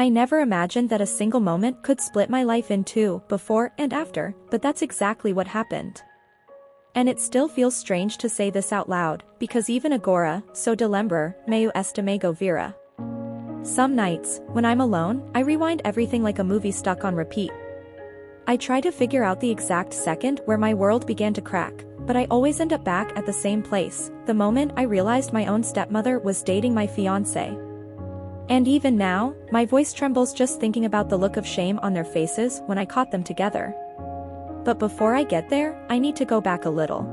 I never imagined that a single moment could split my life in two, before and after, but that's exactly what happened. And it still feels strange to say this out loud, because even agora, so de lembrar, meio estamago vira. Some nights, when I'm alone, I rewind everything like a movie stuck on repeat. I try to figure out the exact second where my world began to crack, but I always end up back at the same place, the moment I realized my own stepmother was dating my fiancé. And even now, my voice trembles just thinking about the look of shame on their faces when I caught them together. But before I get there, I need to go back a little.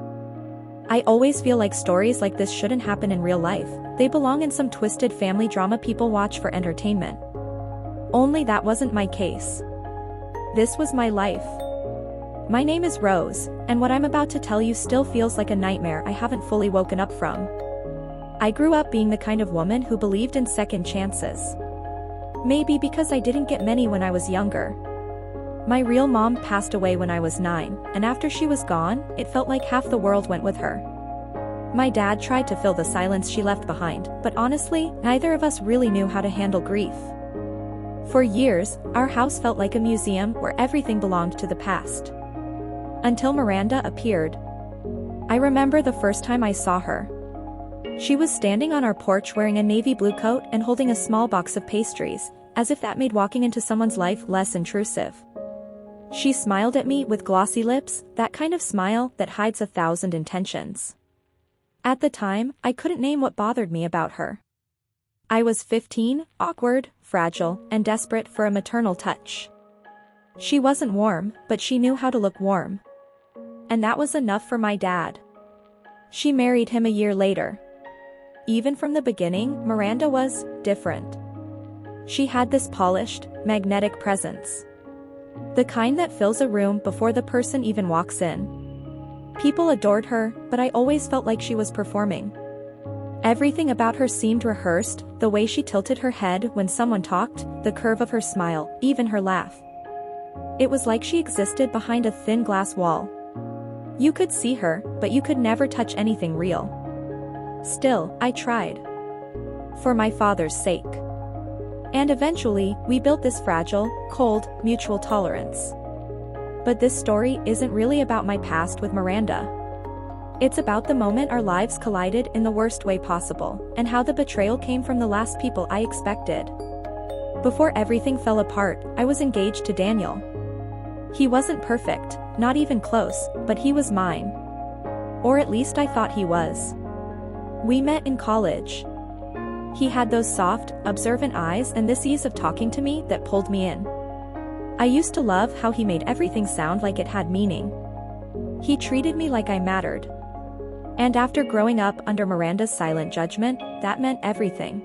I always feel like stories like this shouldn't happen in real life, they belong in some twisted family drama people watch for entertainment. Only that wasn't my case. This was my life. My name is Rose, and what I'm about to tell you still feels like a nightmare I haven't fully woken up from. I grew up being the kind of woman who believed in second chances. Maybe because I didn't get many when I was younger. My real mom passed away when I was 9, and after she was gone, it felt like half the world went with her. My dad tried to fill the silence she left behind, but honestly, neither of us really knew how to handle grief. For years, our house felt like a museum where everything belonged to the past. Until Miranda appeared. I remember the first time I saw her. She was standing on our porch wearing a navy blue coat and holding a small box of pastries, as if that made walking into someone's life less intrusive. She smiled at me with glossy lips, that kind of smile that hides 1,000 intentions. At the time, I couldn't name what bothered me about her. I was 15, awkward, fragile, and desperate for a maternal touch. She wasn't warm, but she knew how to look warm. And that was enough for my dad. She married him a year later. Even from the beginning, Miranda was different. She had this polished, magnetic presence. The kind that fills a room before the person even walks in. People adored her, but I always felt like she was performing. Everything about her seemed rehearsed, the way she tilted her head when someone talked, the curve of her smile, even her laugh. It was like she existed behind a thin glass wall. You could see her, but you could never touch anything real. Still, I tried. For my father's sake. And eventually, we built this fragile, cold, mutual tolerance. But this story isn't really about my past with Miranda. It's about the moment our lives collided in the worst way possible, and how the betrayal came from the last people I expected. Before everything fell apart, I was engaged to Daniel. He wasn't perfect, not even close, but he was mine. Or at least I thought he was. We met in college. He had those soft, observant eyes and this ease of talking to me that pulled me in. I used to love how he made everything sound like it had meaning. He treated me like I mattered. And after growing up under Miranda's silent judgment, that meant everything.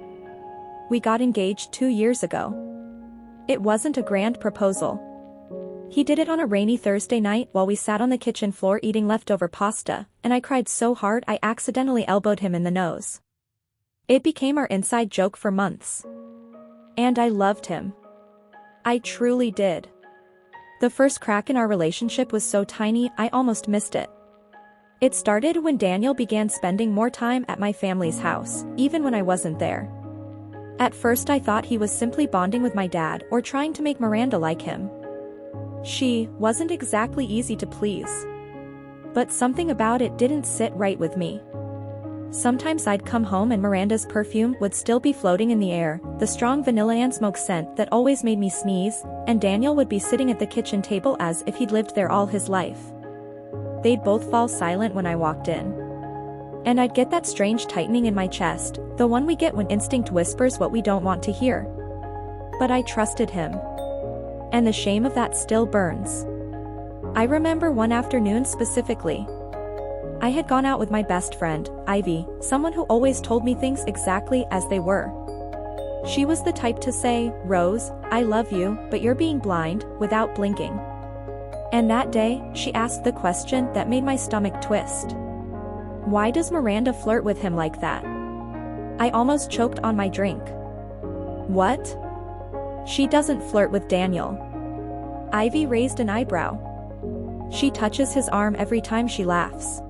We got engaged 2 years ago. It wasn't a grand proposal. He did it on a rainy Thursday night while we sat on the kitchen floor eating leftover pasta, and I cried so hard I accidentally elbowed him in the nose. It became our inside joke for months. And I loved him. I truly did. The first crack in our relationship was so tiny I almost missed it. It started when Daniel began spending more time at my family's house, even when I wasn't there. At first I thought he was simply bonding with my dad or trying to make Miranda like him. She wasn't exactly easy to please. But something about it didn't sit right with me. Sometimes I'd come home and Miranda's perfume would still be floating in the air, the strong vanilla and smoke scent that always made me sneeze, and Daniel would be sitting at the kitchen table as if he'd lived there all his life. They'd both fall silent when I walked in. And I'd get that strange tightening in my chest, the one we get when instinct whispers what we don't want to hear. But I trusted him. And the shame of that still burns. I remember one afternoon specifically. I had gone out with my best friend, Ivy, someone who always told me things exactly as they were. She was the type to say, "Rose, I love you, but you're being blind," without blinking. And that day, she asked the question that made my stomach twist. Why does Miranda flirt with him like that? I almost choked on my drink. What? She doesn't flirt with Daniel. Ivy raised an eyebrow. She touches his arm every time she laughs.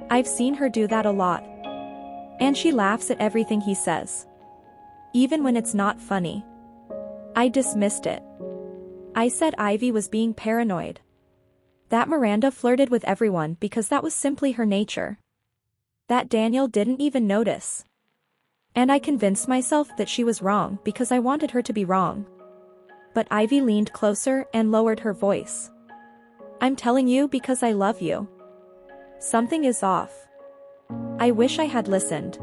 I've seen her do that a lot. And she laughs at everything he says. Even when it's not funny. I dismissed it. I said Ivy was being paranoid. That Miranda flirted with everyone because that was simply her nature. That Daniel didn't even notice. And I convinced myself that she was wrong because I wanted her to be wrong. But Ivy leaned closer and lowered her voice. I'm telling you because I love you. Something is off. I wish I had listened.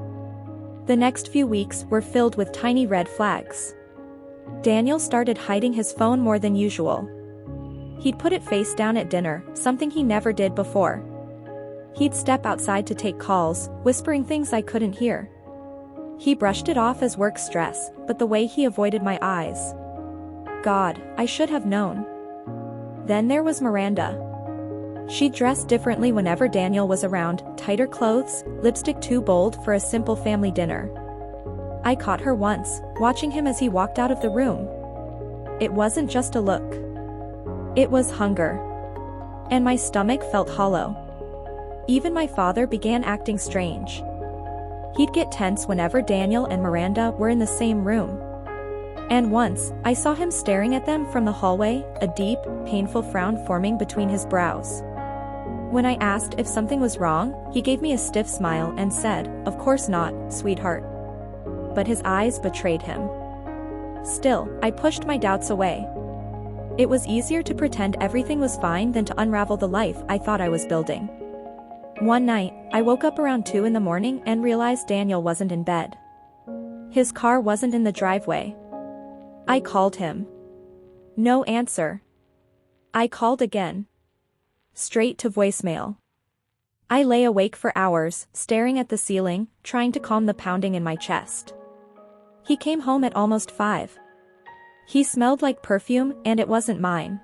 The next few weeks were filled with tiny red flags. Daniel started hiding his phone more than usual. He'd put it face down at dinner, something he never did before. He'd step outside to take calls, whispering things I couldn't hear. He brushed it off as work stress, but the way he avoided my eyes. God, I should have known. Then there was Miranda. She dressed differently whenever Daniel was around, tighter clothes, lipstick too bold for a simple family dinner. I caught her once, watching him as he walked out of the room. It wasn't just a look. It was hunger. And my stomach felt hollow. Even my father began acting strange. He'd get tense whenever Daniel and Miranda were in the same room. And once, I saw him staring at them from the hallway, a deep, painful frown forming between his brows. When I asked if something was wrong, he gave me a stiff smile and said, "Of course not, sweetheart." But his eyes betrayed him. Still, I pushed my doubts away. It was easier to pretend everything was fine than to unravel the life I thought I was building. One night, I woke up around 2 in the morning and realized Daniel wasn't in bed. His car wasn't in the driveway. I called him. No answer. I called again. Straight to voicemail. I lay awake for hours, staring at the ceiling, trying to calm the pounding in my chest. He came home at almost 5. He smelled like perfume, and it wasn't mine.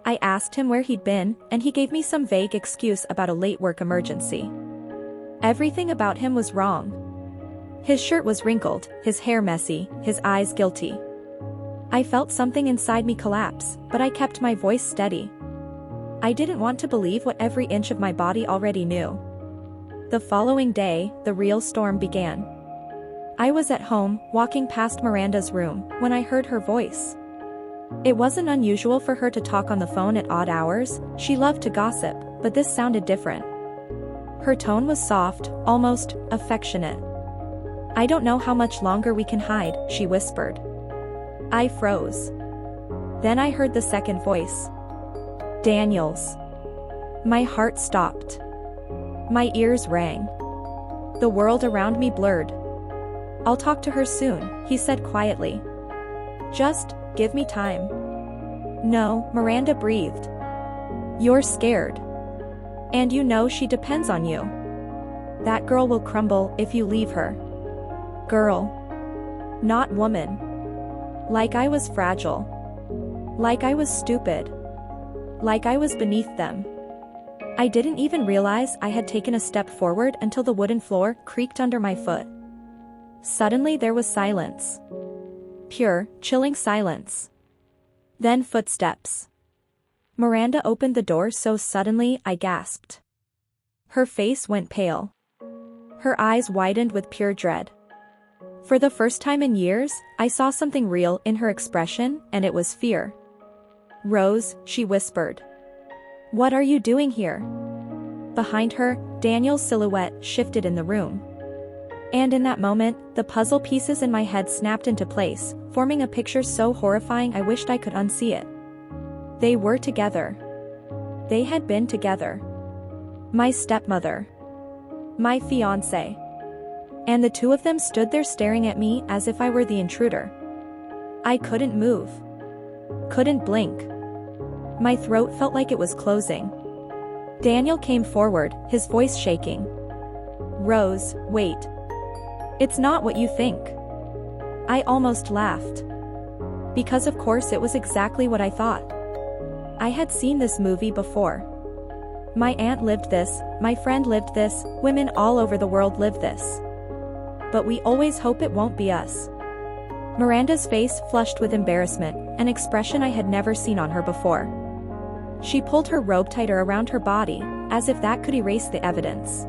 I asked him where he'd been, and he gave me some vague excuse about a late work emergency. Everything about him was wrong. His shirt was wrinkled, his hair messy, his eyes guilty. I felt something inside me collapse, but I kept my voice steady. I didn't want to believe what every inch of my body already knew. The following day, the real storm began. I was at home, walking past Miranda's room, when I heard her voice. It wasn't unusual for her to talk on the phone at odd hours. She loved to gossip, but this sounded different. Her tone was soft, almost affectionate. "I don't know how much longer we can hide," she whispered. I froze. Then I heard the second voice. Daniel's. My heart stopped. My ears rang. The world around me blurred. "I'll talk to her soon," he said quietly. "Just give me time." "No," Miranda breathed. "You're scared. And you know she depends on you. That girl will crumble if you leave her." Girl. Not woman. Like I was fragile. Like I was stupid. Like I was beneath them. I didn't even realize I had taken a step forward until the wooden floor creaked under my foot. Suddenly there was silence. Pure, chilling silence. Then footsteps. Miranda opened the door so suddenly I gasped. Her face went pale. Her eyes widened with pure dread. For the first time in years, I saw something real in her expression, and it was fear. "Rose," she whispered. "What are you doing here?" Behind her, Daniel's silhouette shifted in the room. And in that moment, the puzzle pieces in my head snapped into place, forming a picture so horrifying I wished I could unsee it. They were together. They had been together. My stepmother. My fiancé. And the two of them stood there staring at me as if I were the intruder. I couldn't move. Couldn't blink. My throat felt like it was closing. Daniel came forward, his voice shaking. "Rose, wait. It's not what you think." I almost laughed. Because of course it was exactly what I thought. I had seen this movie before. My aunt lived this, my friend lived this, women all over the world live this. But we always hope it won't be us. Miranda's face flushed with embarrassment, an expression I had never seen on her before. She pulled her robe tighter around her body, as if that could erase the evidence.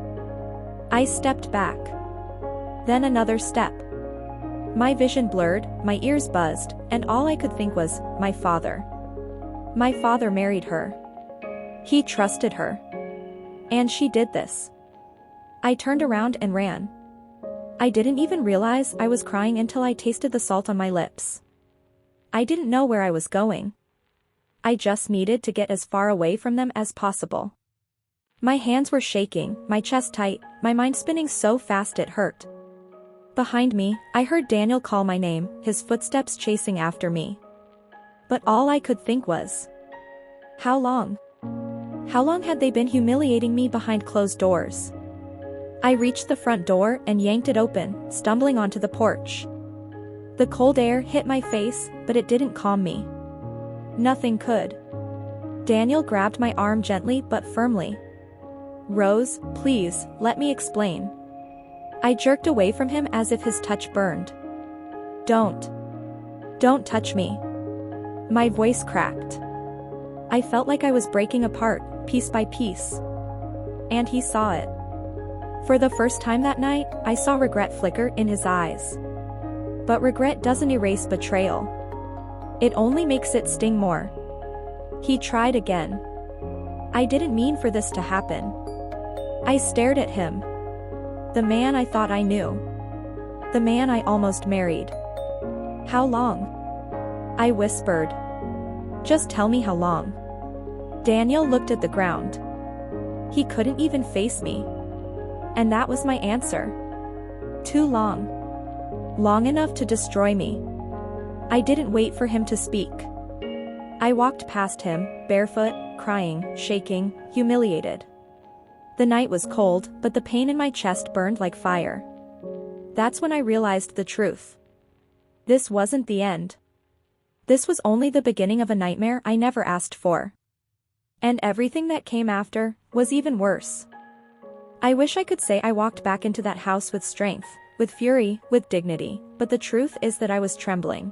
I stepped back. Then another step. My vision blurred, my ears buzzed, and all I could think was, my father. My father married her. He trusted her. And she did this. I turned around and ran. I didn't even realize I was crying until I tasted the salt on my lips. I didn't know where I was going. I just needed to get as far away from them as possible. My hands were shaking, my chest tight, my mind spinning so fast it hurt. Behind me, I heard Daniel call my name, his footsteps chasing after me. But all I could think was, how long? How long had they been humiliating me behind closed doors? I reached the front door and yanked it open, stumbling onto the porch. The cold air hit my face, but it didn't calm me. Nothing could. Daniel grabbed my arm gently but firmly. Rose, please, let me explain. I jerked away from him as if his touch burned. Don't touch me. My voice cracked. I felt like I was breaking apart, piece by piece. And he saw it. For the first time that night, I saw regret flicker in his eyes. But regret doesn't erase betrayal. It only makes it sting more. He tried again. I didn't mean for this to happen. I stared at him. The man I thought I knew. The man I almost married. How long? I whispered. Just tell me how long. Daniel looked at the ground. He couldn't even face me. And that was my answer. Too long. Long enough to destroy me. I didn't wait for him to speak. I walked past him, barefoot, crying, shaking, humiliated. The night was cold, but the pain in my chest burned like fire. That's when I realized the truth. This wasn't the end. This was only the beginning of a nightmare I never asked for. And everything that came after was even worse. I wish I could say I walked back into that house with strength, with fury, with dignity, but the truth is that I was trembling.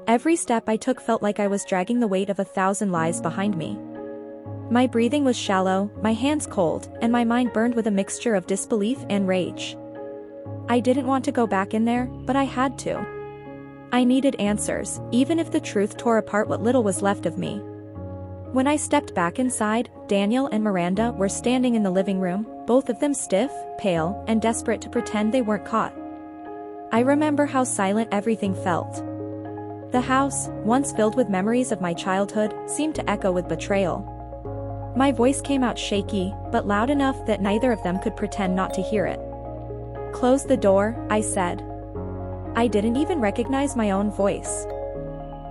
Every step I took felt like I was dragging the weight of 1,000 lies behind me. My breathing was shallow, my hands cold, and my mind burned with a mixture of disbelief and rage. I didn't want to go back in there, but I had to. I needed answers, even if the truth tore apart what little was left of me. When I stepped back inside, Daniel and Miranda were standing in the living room, both of them stiff, pale, and desperate to pretend they weren't caught. I remember how silent everything felt. The house, once filled with memories of my childhood, seemed to echo with betrayal. My voice came out shaky, but loud enough that neither of them could pretend not to hear it. Close the door, I said. I didn't even recognize my own voice.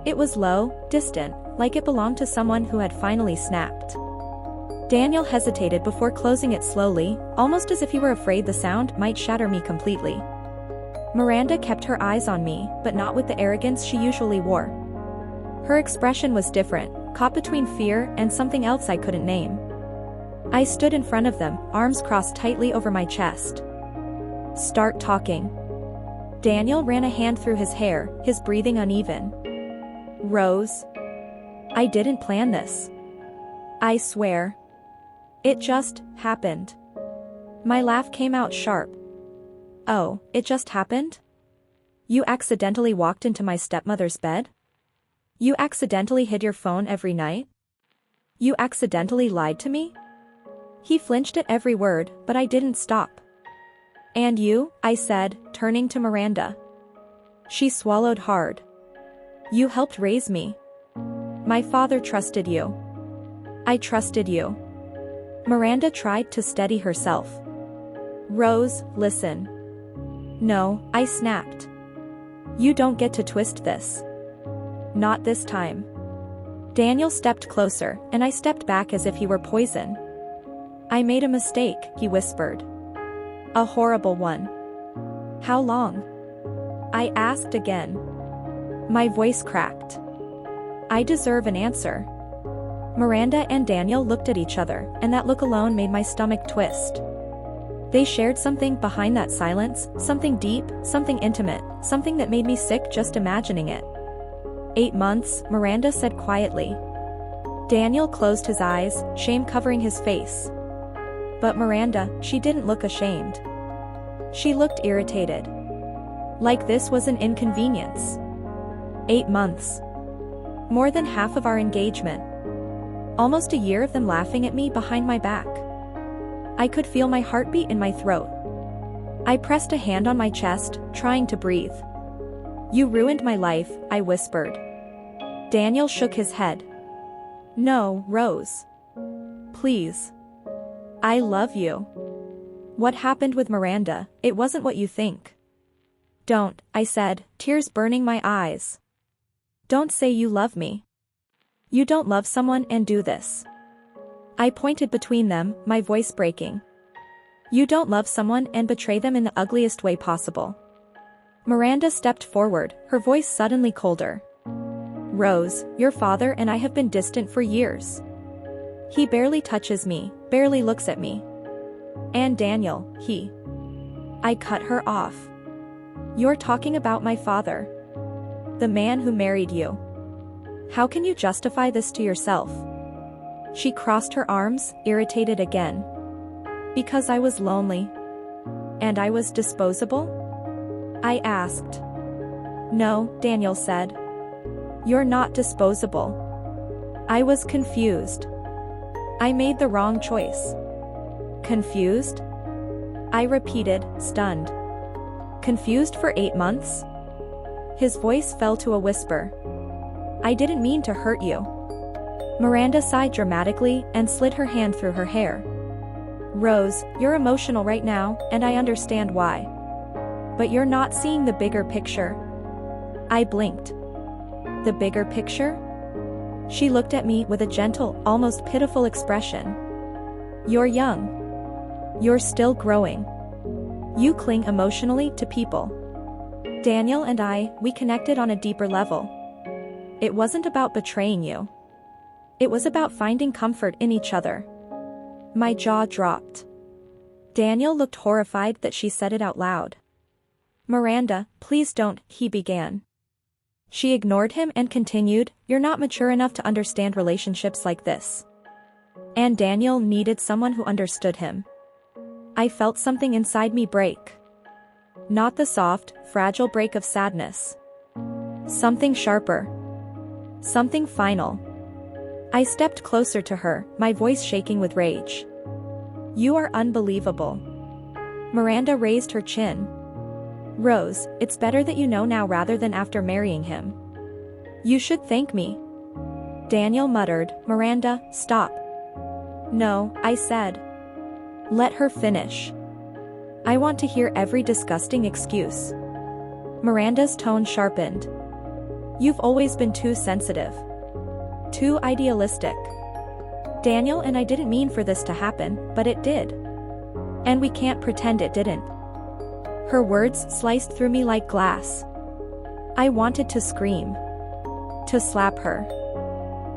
It was low, distant, like it belonged to someone who had finally snapped. Daniel hesitated before closing it slowly, almost as if he were afraid the sound might shatter me completely. Miranda kept her eyes on me, but not with the arrogance she usually wore. Her expression was different, caught between fear and something else I couldn't name. I stood in front of them, arms crossed tightly over my chest. Start talking. Daniel ran a hand through his hair, his breathing uneven. Rose. I didn't plan this. I swear. It just happened. My laugh came out sharp. Oh, it just happened? You accidentally walked into my stepmother's bed? You accidentally hid your phone every night? You accidentally lied to me? He flinched at every word, but I didn't stop. And you, I said, turning to Miranda. She swallowed hard. You helped raise me. My father trusted you. I trusted you. Miranda tried to steady herself. Rose, listen. No, I snapped. You don't get to twist this. Not this time. Daniel stepped closer, and I stepped back as if he were poison. I made a mistake, he whispered. A horrible one. How long? I asked again. My voice cracked. I deserve an answer. Miranda and Daniel looked at each other, and that look alone made my stomach twist. They shared something behind that silence, something deep, something intimate, something that made me sick just imagining it. 8 months, Miranda said quietly. Daniel closed his eyes, shame covering his face. But Miranda, she didn't look ashamed. She looked irritated. Like this was an inconvenience. 8 months. More than half of our engagement. Almost a year of them laughing at me behind my back. I could feel my heartbeat in my throat. I pressed a hand on my chest, trying to breathe. "You ruined my life," I whispered. Daniel shook his head. "No, Rose. Please. I love you. What happened with Miranda, it wasn't what you think." "Don't," I said, tears burning my eyes. "Don't say you love me. You don't love someone and do this." I pointed between them, my voice breaking. "You don't love someone and betray them in the ugliest way possible." Miranda stepped forward, her voice suddenly colder. "Rose, your father and I have been distant for years. He barely touches me, barely looks at me. And Daniel, he..." I cut her off. "You're talking about my father. The man who married you. How can you justify this to yourself?" She crossed her arms, irritated again. "Because I was lonely. And I was disposable?" I asked. "No," Daniel said. "You're not disposable." I was confused. I made the wrong choice. "Confused?" I repeated, stunned. "Confused for 8 months?" His voice fell to a whisper. "I didn't mean to hurt you." Miranda sighed dramatically and slid her hand through her hair. "Rose, you're emotional right now, and I understand why. But you're not seeing the bigger picture." I blinked. "The bigger picture?" She looked at me with a gentle, almost pitiful expression. "You're young. You're still growing. You cling emotionally to people. Daniel and I, we connected on a deeper level. It wasn't about betraying you. It was about finding comfort in each other." My jaw dropped. Daniel looked horrified that she said it out loud. "Miranda, please don't," he began. She ignored him and continued, "You're not mature enough to understand relationships like this." And Daniel needed someone who understood him. I felt something inside me break. Not the soft, fragile break of sadness. Something sharper. Something final. I stepped closer to her, my voice shaking with rage. "You are unbelievable." Miranda raised her chin. "Rose, it's better that you know now rather than after marrying him. You should thank me." Daniel muttered, "Miranda, stop." "No," I said. "Let her finish. I want to hear every disgusting excuse." Miranda's tone sharpened. "You've always been too sensitive. Too idealistic. Daniel and I didn't mean for this to happen, but it did. And we can't pretend it didn't." Her words sliced through me like glass. I wanted to scream. To slap her.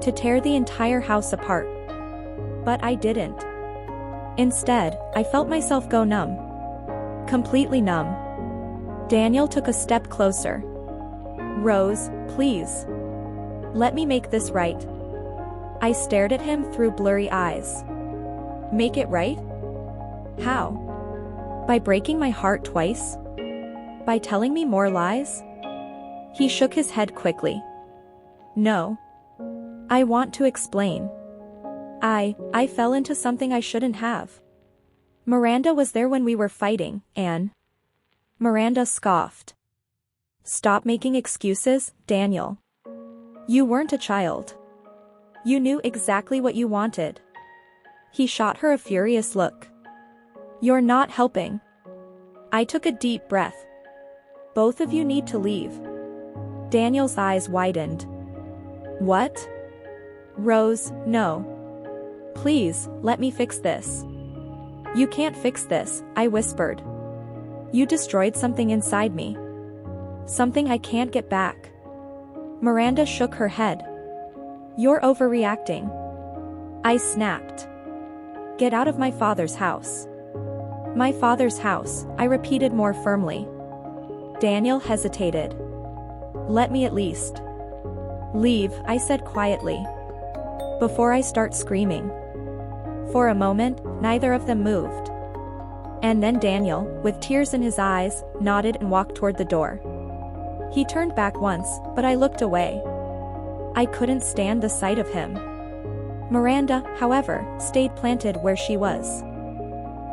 To tear the entire house apart. But I didn't. Instead, I felt myself go numb. Completely numb. Daniel took a step closer. "Rose, please. Let me make this right." I stared at him through blurry eyes. "Make it right? How? By breaking my heart twice? By telling me more lies?" He shook his head quickly. "No. I want to explain. I fell into something I shouldn't have. Miranda was there when we were fighting, and..." Miranda scoffed. "Stop making excuses, Daniel. You weren't a child. You knew exactly what you wanted." He shot her a furious look. "You're not helping." I took a deep breath. "Both of you need to leave." Daniel's eyes widened. "What?" "Rose, no. Please, let me fix this." "You can't fix this," I whispered. "You destroyed something inside me. Something I can't get back." Miranda shook her head. "You're overreacting." I snapped. "Get out of my father's house." "My father's house," I repeated more firmly. Daniel hesitated. "Let me at least." "Leave," I said quietly. "Before I start screaming." For a moment, neither of them moved. And then Daniel, with tears in his eyes, nodded and walked toward the door. He turned back once, but I looked away. I couldn't stand the sight of him. Miranda, however, stayed planted where she was.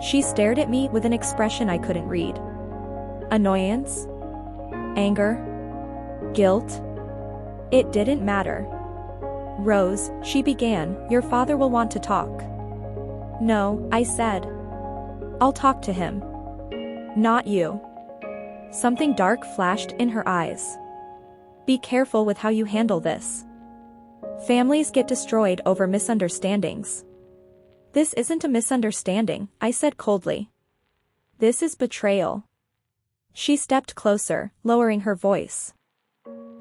She stared at me with an expression I couldn't read. Annoyance? Anger? Guilt? It didn't matter. Rose, she began, your father will want to talk. No, I said. I'll talk to him. Not you. Something dark flashed in her eyes. Be careful with how you handle this. Families get destroyed over misunderstandings. This isn't a misunderstanding, I said coldly. This is betrayal. She stepped closer, lowering her voice.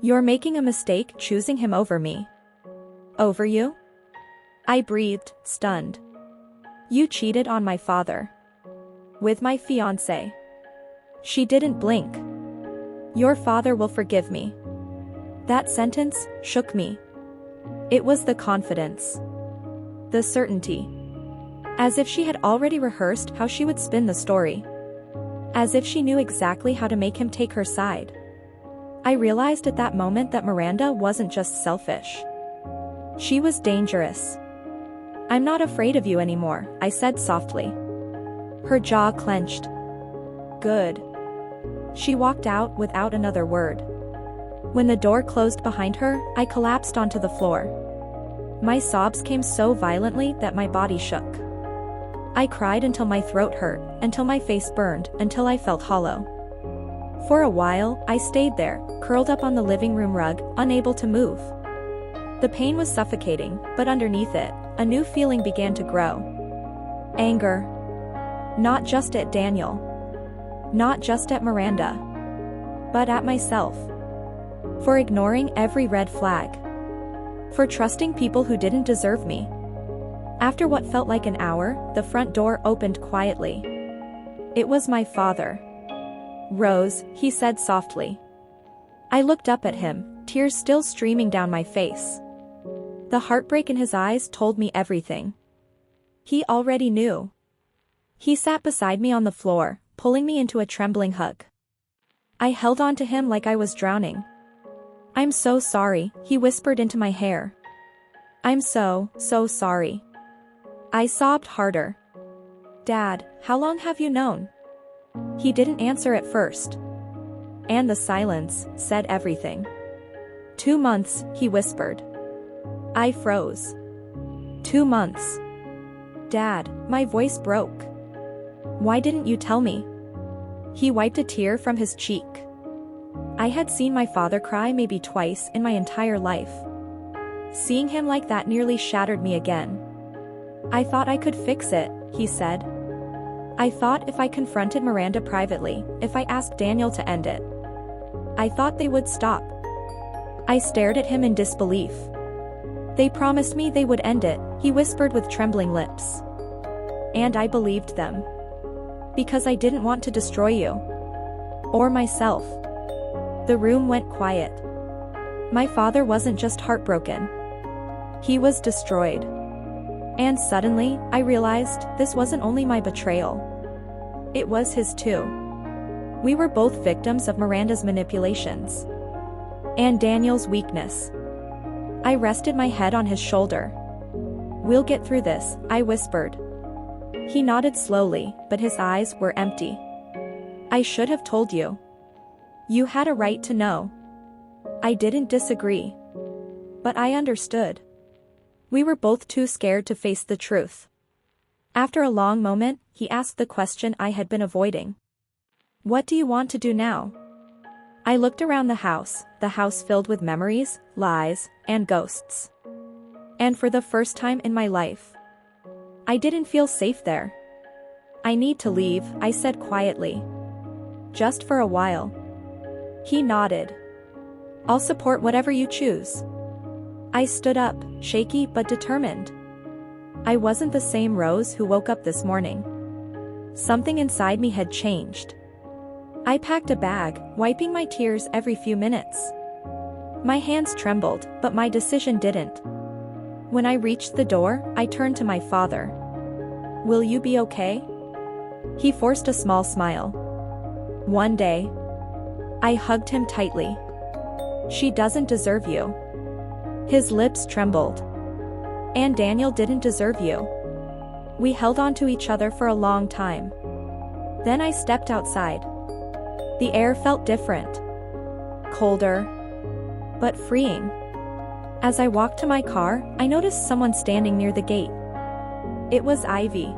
You're making a mistake choosing him over me. Over you? I breathed, stunned. You cheated on my father. With my fiancé. She didn't blink. Your father will forgive me. That sentence shook me. It was the confidence. The certainty. As if she had already rehearsed how she would spin the story. As if she knew exactly how to make him take her side. I realized at that moment that Miranda wasn't just selfish. She was dangerous. I'm not afraid of you anymore, I said softly. Her jaw clenched. Good. She walked out without another word. When the door closed behind her, I collapsed onto the floor. My sobs came so violently that my body shook. I cried until my throat hurt, until my face burned, until I felt hollow. For a while, I stayed there, curled up on the living room rug, unable to move. The pain was suffocating, but underneath it, a new feeling began to grow. Anger. Not just at Daniel. Not just at Miranda. But at myself. For ignoring every red flag. For trusting people who didn't deserve me. After what felt like an hour, the front door opened quietly. It was my father. Rose, he said softly. I looked up at him, tears still streaming down my face. The heartbreak in his eyes told me everything. He already knew. He sat beside me on the floor, pulling me into a trembling hug. I held on to him like I was drowning. I'm so sorry, he whispered into my hair. I'm so sorry. I sobbed harder. Dad, how long have you known? He didn't answer at first. And the silence said everything. 2 months, he whispered. I froze. 2 months. Dad, my voice broke. Why didn't you tell me? He wiped a tear from his cheek. I had seen my father cry maybe twice in my entire life. Seeing him like that nearly shattered me again. I thought I could fix it, he said. I thought if I confronted Miranda privately, if I asked Daniel to end it, I thought they would stop. I stared at him in disbelief. They promised me they would end it, he whispered with trembling lips. And I believed them. Because I didn't want to destroy you. Or myself. The room went quiet. My father wasn't just heartbroken. He was destroyed. And suddenly, I realized this wasn't only my betrayal. It was his too. We were both victims of Miranda's manipulations. And Daniel's weakness. I rested my head on his shoulder. We'll get through this, I whispered. He nodded slowly, but his eyes were empty. I should have told you. You had a right to know. I didn't disagree. But I understood. We were both too scared to face the truth. After a long moment, he asked the question I had been avoiding. What do you want to do now? I looked around the house filled with memories, lies, and ghosts. And for the first time in my life, I didn't feel safe there. I need to leave, I said quietly. Just for a while. He nodded. I'll support whatever you choose. I stood up, shaky but determined. I wasn't the same Rose who woke up this morning. Something inside me had changed. I packed a bag, wiping my tears every few minutes. My hands trembled, but my decision didn't. When I reached the door, I turned to my father. Will you be okay? He forced a small smile. One day. I hugged him tightly. She doesn't deserve you. His lips trembled. And Daniel didn't deserve you. We held on to each other for a long time. Then I stepped outside. The air felt different. Colder. But freeing. As I walked to my car, I noticed someone standing near the gate. It was Ivy.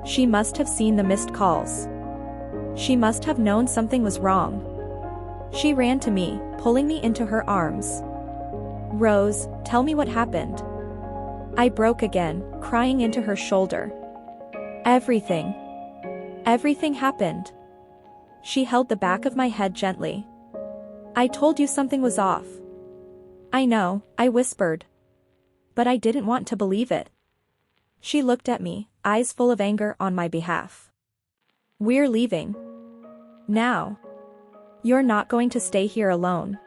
She must have seen the missed calls. She must have known something was wrong. She ran to me, pulling me into her arms. Rose, tell me what happened. I broke again, crying into her shoulder. Everything. Everything happened. She held the back of my head gently. I told you something was off. I know, I whispered. But I didn't want to believe it. She looked at me, eyes full of anger on my behalf. We're leaving. Now. You're not going to stay here alone.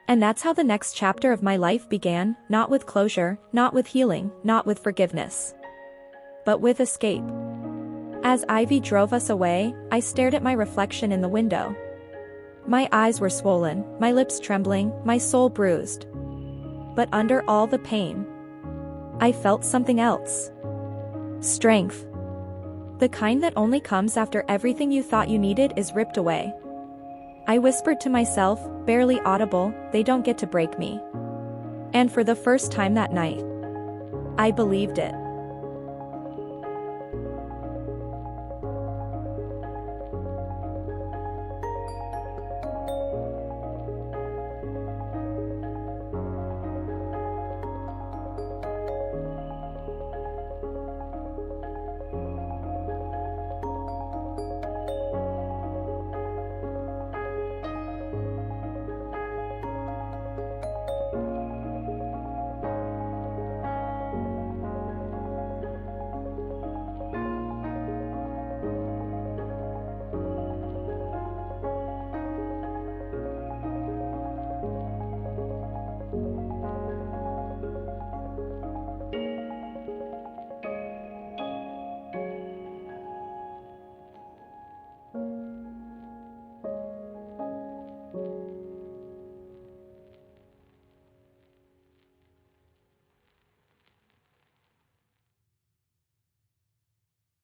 And that's how the next chapter of my life began, not with closure, not with healing, not with forgiveness. But with escape. As Ivy drove us away, I stared at my reflection in the window. My eyes were swollen, my lips trembling, my soul bruised. But under all the pain, I felt something else. Strength. The kind that only comes after everything you thought you needed is ripped away. I whispered to myself, barely audible, they don't get to break me. And for the first time that night, I believed it.